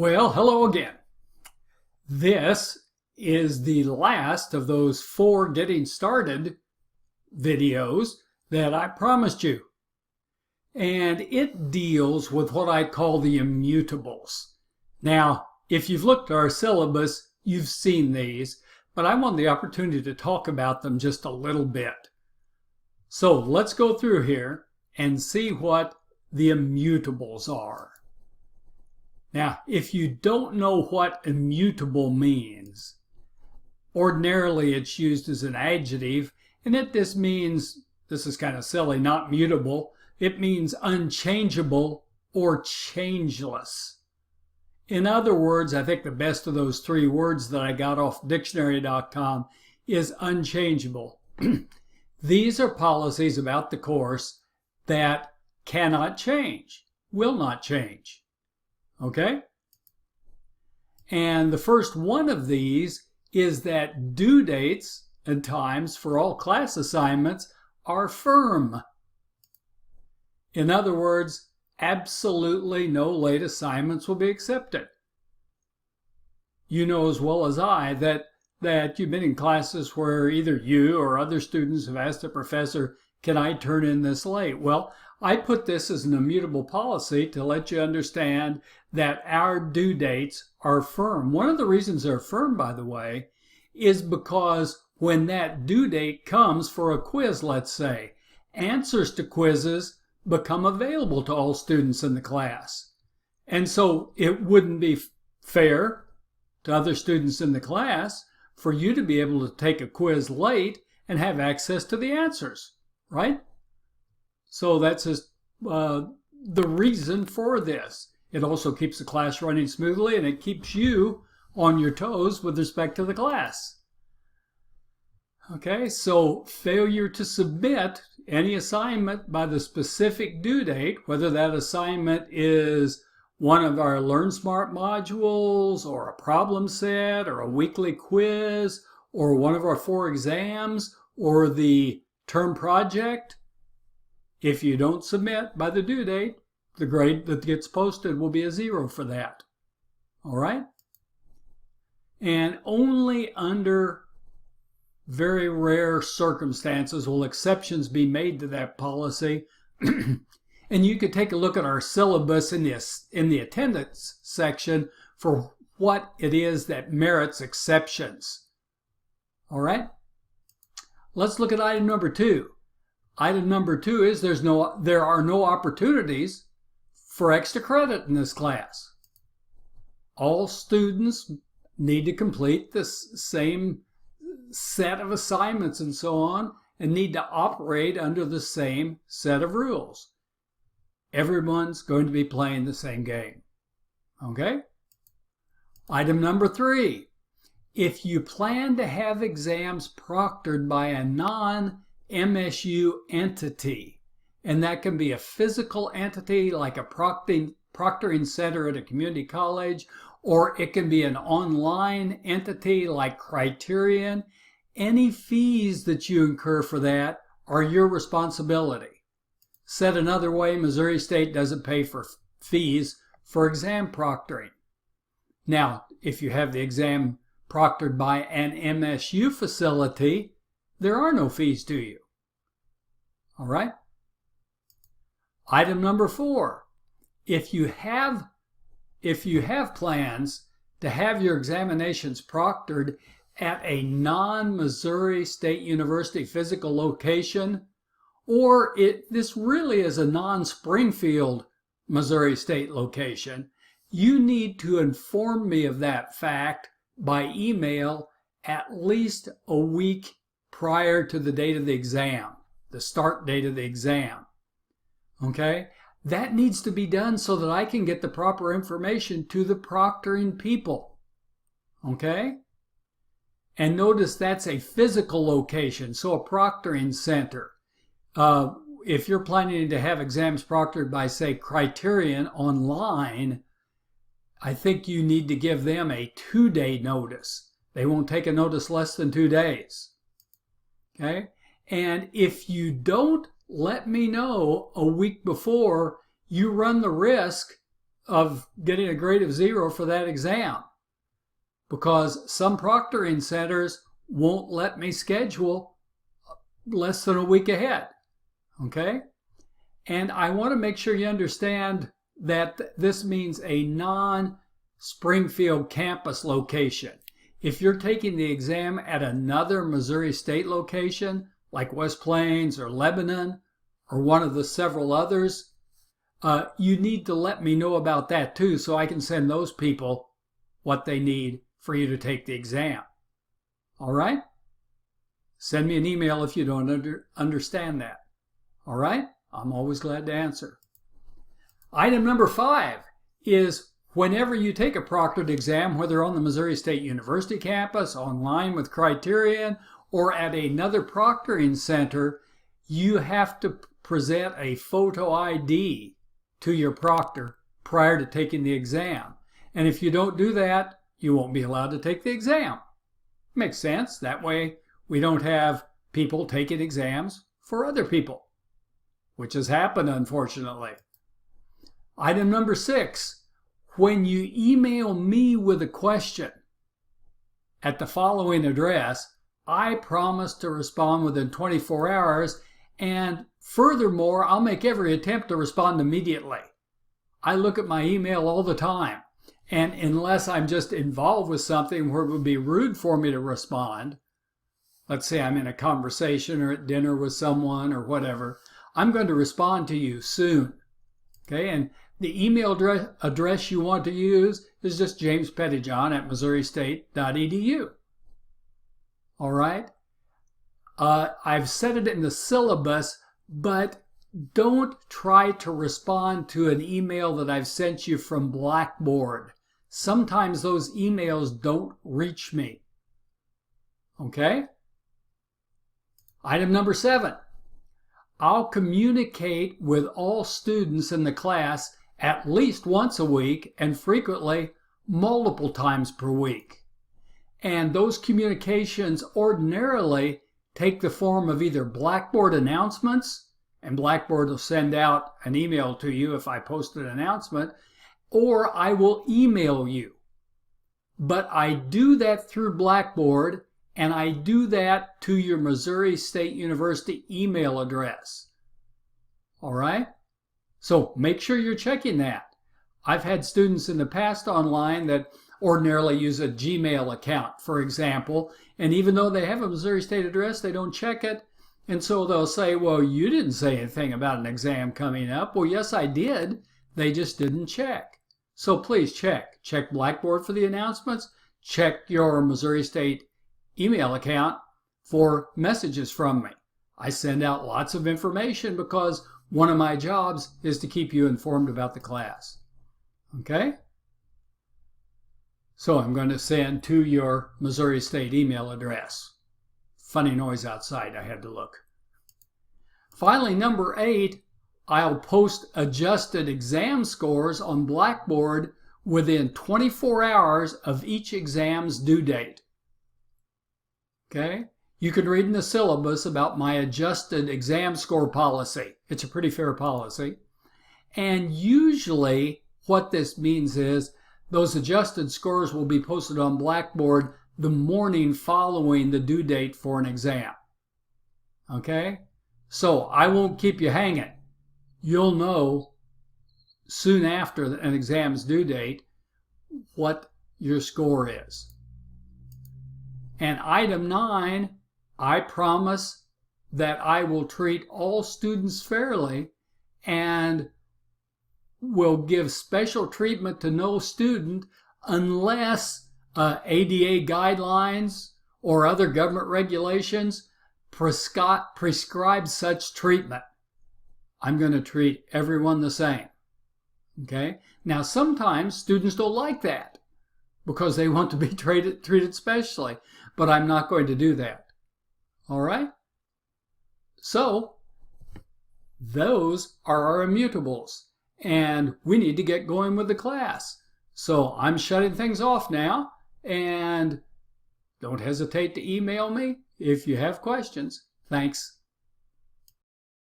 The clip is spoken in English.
Well, hello again. This is the last of those 4 getting started videos that I promised you. And it deals with what I call the immutables. Now, if you've looked at our syllabus, you've seen these, but I want the opportunity to talk about them just a little bit. So let's go through here and see what the immutables are. Now, if you don't know what immutable means, ordinarily it's used as an adjective, and it just means, this is kind of silly, not mutable. It means unchangeable or changeless. In other words, I think the best of those 3 words that I got off dictionary.com is unchangeable. These are policies about the course that cannot change, will not change. Okay? And the first one of these is that due dates and times for all class assignments are firm. In other words, absolutely no late assignments will be accepted. You know as well as I that you've been in classes where either you or other students have asked the professor, can I turn in this late? Well, I put this as an immutable policy to let you understand that our due dates are firm. One of the reasons they're firm, by the way, is because when that due date comes for a quiz, let's say, answers to quizzes become available to all students in the class. And so it wouldn't be fair to other students in the class for you to be able to take a quiz late and have access to the answers, right? So that's just the reason for this. It also keeps the class running smoothly, and it keeps you on your toes with respect to the class. Okay, so failure to submit any assignment by the specific due date, whether that assignment is one of our Learn Smart modules, or a problem set, or a weekly quiz, or one of our 4 exams, or the term project. If you don't submit by the due date, the grade that gets posted will be a 0 for that. All right? And only under very rare circumstances will exceptions be made to that policy. And you could take a look at our syllabus in the attendance section for what it is that merits exceptions. All right? Let's look at item number 2. Item number 2 is there are no opportunities for extra credit in this class. All students need to complete this same set of assignments and so on, and need to operate under the same set of rules. Everyone's going to be playing the same game. Okay? Item number 3. If you plan to have exams proctored by a non-MSU entity, and that can be a physical entity like a proctoring center at a community college, or it can be an online entity like Criterion, any fees that you incur for that are your responsibility. Said another way, Missouri State doesn't pay for fees for exam proctoring. Now, if you have the exam proctored by an MSU facility, there are no fees to you. All right? Item number 4. If you have plans to have your examinations proctored at a non-Missouri State University physical location, or this really is a non-Springfield Missouri State location, you need to inform me of that fact by email at least a week prior to the date of the exam, the start date of the exam. Okay? That needs to be done so that I can get the proper information to the proctoring people. Okay? And notice that's a physical location, so a proctoring center. If you're planning to have exams proctored by, say, Criterion online, I think you need to give them a 2-day notice. They won't take a notice less than 2 days. Okay? And if you don't let me know a week before, you run the risk of getting a grade of 0 for that exam, because some proctoring centers won't let me schedule less than a week ahead. Okay? And I want to make sure you understand that this means a non-Springfield campus location. If you're taking the exam at another Missouri State location, like West Plains or Lebanon, or one of the several others, you need to let me know about that too, so I can send those people what they need for you to take the exam. All right? Send me an email if you don't understand that. All right? I'm always glad to answer. Item number 5 is whenever you take a proctored exam, whether on the Missouri State University campus, online with Criterion, or at another proctoring center, you have to present a photo ID to your proctor prior to taking the exam. And if you don't do that, you won't be allowed to take the exam. Makes sense. That way we don't have people taking exams for other people, which has happened, unfortunately. Item number 6, when you email me with a question at the following address, I promise to respond within 24 hours, and furthermore, I'll make every attempt to respond immediately. I look at my email all the time, and unless I'm just involved with something where it would be rude for me to respond, let's say I'm in a conversation or at dinner with someone or whatever, I'm going to respond to you soon. Okay, and the email address you want to use is just jamespettijohn@missouristate.edu. All right? I've said it in the syllabus, but don't try to respond to an email that I've sent you from Blackboard. Sometimes those emails don't reach me. Okay? Item number 7. I'll communicate with all students in the class at least once a week and frequently multiple times per week. And those communications ordinarily take the form of either Blackboard announcements, and Blackboard will send out an email to you if I post an announcement, or I will email you. But I do that through Blackboard, and I do that to your Missouri State University email address. All right? So make sure you're checking that. I've had students in the past online that ordinarily use a Gmail account, for example, and even though they have a Missouri State address, they don't check it. And so they'll say, well, you didn't say anything about an exam coming up. Well, yes, I did. They just didn't check. So please check. Check Blackboard for the announcements. Check your Missouri State email account for messages from me. I send out lots of information because one of my jobs is to keep you informed about the class. Okay? So I'm going to send to your Missouri State email address. Funny noise outside, I had to look. Finally, number 8, I'll post adjusted exam scores on Blackboard within 24 hours of each exam's due date. Okay? You can read in the syllabus about my adjusted exam score policy. It's a pretty fair policy. And usually what this means is those adjusted scores will be posted on Blackboard the morning following the due date for an exam. Okay? So I won't keep you hanging. You'll know soon after an exam's due date what your score is. And item 9, I promise that I will treat all students fairly and will give special treatment to no student unless ADA guidelines or other government regulations prescribe such treatment. I'm going to treat everyone the same. Okay? Now, sometimes students don't like that because they want to be treated specially, but I'm not going to do that. All right? So, those are our immutables, and we need to get going with the class. So I'm shutting things off now, and don't hesitate to email me if you have questions. Thanks.